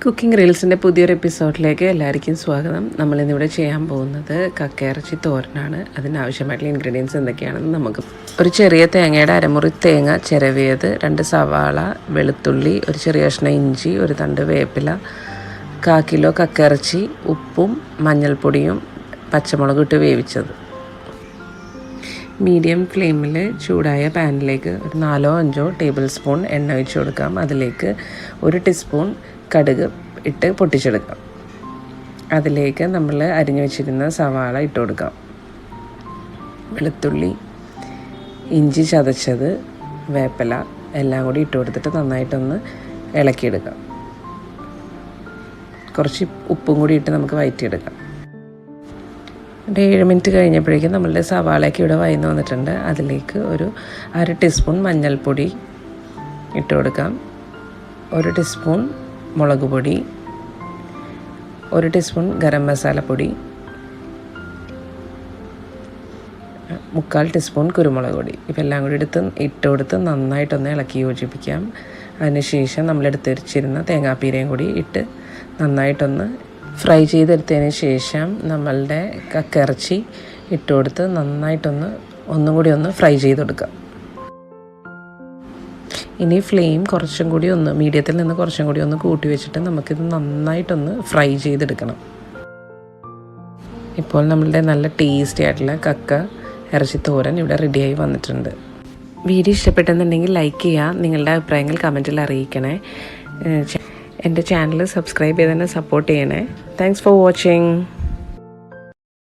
Cooking റീൽസിൻ്റെ പുതിയൊരു എപ്പിസോഡിലേക്ക് എല്ലാവർക്കും സ്വാഗതം. നമ്മളിന്നിവിടെ ചെയ്യാൻ പോകുന്നത് കക്കയിറച്ചി തോരനാണ്. അതിനാവശ്യമായിട്ടുള്ള ഇൻഗ്രീഡിയൻസ് എന്തൊക്കെയാണെന്ന് നമുക്ക് ഒരു ചെറിയ തേങ്ങയുടെ അരമുറി തേങ്ങ ചിരവിയത്, 2 സവാള, വെളുത്തുള്ളി, ഒരു ചെറിയ കഷ്ണം ഇഞ്ചി, ഒരു തണ്ട് വേപ്പില, 1/4 കിലോ കക്കയിറച്ചി, ഉപ്പും മഞ്ഞൾപ്പൊടിയും പച്ചമുളക് ഇട്ട് വേവിച്ചത്. മീഡിയം ഫ്ലെയിമിൽ ചൂടായ പാനിലേക്ക് ഒരു 4-5 ടേബിൾ സ്പൂൺ എണ്ണ ഒഴിച്ച് കൊടുക്കാം. അതിലേക്ക് 1 ടീസ്പൂൺ കടുക് ഇട്ട് പൊട്ടിച്ചെടുക്കാം. അതിലേക്ക് നമ്മൾ അരിഞ്ഞു വെച്ചിരുന്ന സവാള ഇട്ട് കൊടുക്കാം. വെളുത്തുള്ളി, ഇഞ്ചി ചതച്ചത്, വേപ്പില എല്ലാം കൂടി ഇട്ട് കൊടുത്തിട്ട് നന്നായിട്ടൊന്ന് ഇളക്കിയെടുക്കാം. കുറച്ച് ഉപ്പും കൂടി ഇട്ട് നമുക്ക് വഴറ്റിയെടുക്കാം. ഒരു 7 മിനിറ്റ് കഴിഞ്ഞപ്പോഴേക്കും നമ്മളുടെ സവാളയൊക്കെ ഇവിടെ വഴന്ന് വന്നിട്ടുണ്ട്. അതിലേക്ക് ഒരു 1/2 ടീസ്പൂൺ മഞ്ഞൾപ്പൊടി ഇട്ട് കൊടുക്കാം. 1 ടീസ്പൂൺ മുളക് പൊടി, 1 ടീസ്പൂൺ ഗരം മസാലപ്പൊടി, 1/4 ടീസ്പൂൺ കുരുമുളക് പൊടി. ഇതെല്ലാം കൂടി ഇട്ട് കൊടുത്ത് നന്നായിട്ടൊന്ന് ഇളക്കി യോജിപ്പിക്കാം. അതിനുശേഷം നമ്മളെടുത്ത് വെച്ചിരുന്ന തേങ്ങാപ്പീരയും കൂടി ഇട്ട് നന്നായിട്ടൊന്ന് ഫ്രൈ ചെയ്തെടുത്തതിന് ശേഷം നമ്മളുടെ കക്കയിറച്ചി ഇട്ട് കൊടുത്ത് ഒന്നും കൂടി ഒന്ന് ഫ്രൈ ചെയ്തെടുക്കാം. ഇനി ഫ്ലെയിം കുറച്ചും കൂടി മീഡിയത്തിൽ നിന്ന് കുറച്ചും കൂടി കൂട്ടി വെച്ചിട്ട് നമുക്കിത് നന്നായിട്ടൊന്ന് ഫ്രൈ ചെയ്തെടുക്കണം. ഇപ്പോൾ നമ്മളുടെ നല്ല ടേസ്റ്റി ആയിട്ടുള്ള കക്ക ഇറച്ചി തോരൻ ഇവിടെ റെഡിയായി വന്നിട്ടുണ്ട്. വീഡിയോ ഇഷ്ടപ്പെട്ടെന്നുണ്ടെങ്കിൽ ലൈക്ക് ചെയ്യുക, നിങ്ങളുടെ അഭിപ്രായങ്ങൾ കമൻറ്റിൽ അറിയിക്കണേ. എൻ്റെ ചാനൽ സബ്സ്ക്രൈബ് ചെയ്ത് തന്നെ സപ്പോർട്ട് ചെയ്യണേ. Thanks for watching.